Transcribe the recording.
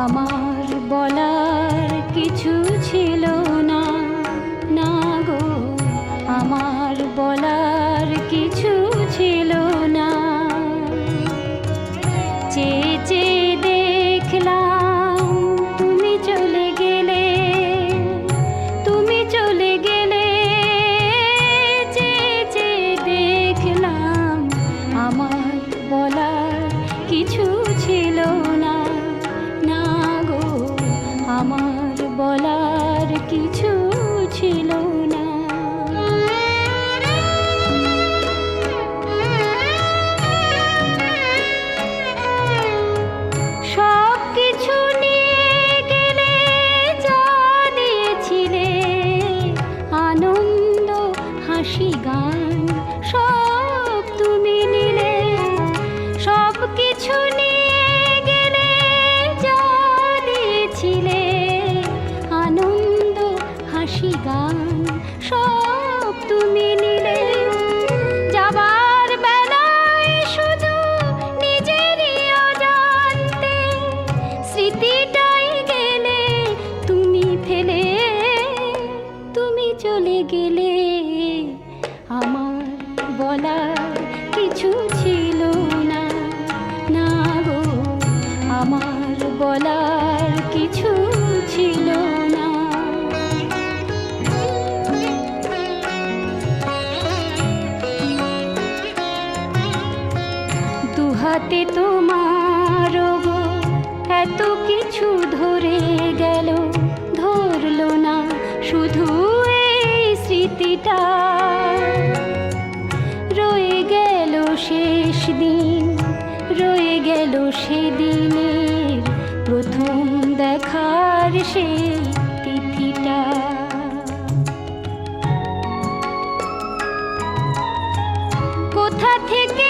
আমার বলার কিছু ছিল না, না গো আমার বলার কিছু ছিল না। চেয়ে চেয়ে দেখলাম তুমি চলে গেলে, তুমি চলে গেলে। চেয়ে চেয়ে দেখলাম আমার বলার কিছু ছিল না, না গো আমার বলার কিছু ছিল না। সব কিছু নিয়ে গেলে, যা দিয়েছিলে আনন্দ হাসি গান, সব তুমি নিলে। সব কিছু নিয়ে গেলে, যা দিয়েছিলে আনন্দ হাসি গান, সব তুমি নিলে। যাবার বেলায় শুধু নিজেরই অজান্তে স্মৃতিটাই গেলে তুমি ফেলে, তুমি চলে গেলে। আমার বলার কিছু ছিল না, না গো আমার বলার কিছু ছিল না। দুহাতে তোমার গো এত কিছু ধরে গেল, ধরলো না শুধু এই স্মৃতিটা। রয়ে গেল শেষ দিন, রয়ে গেল সেদিনের প্রথম দেখার সেই তিথিটা। কোথা থেকে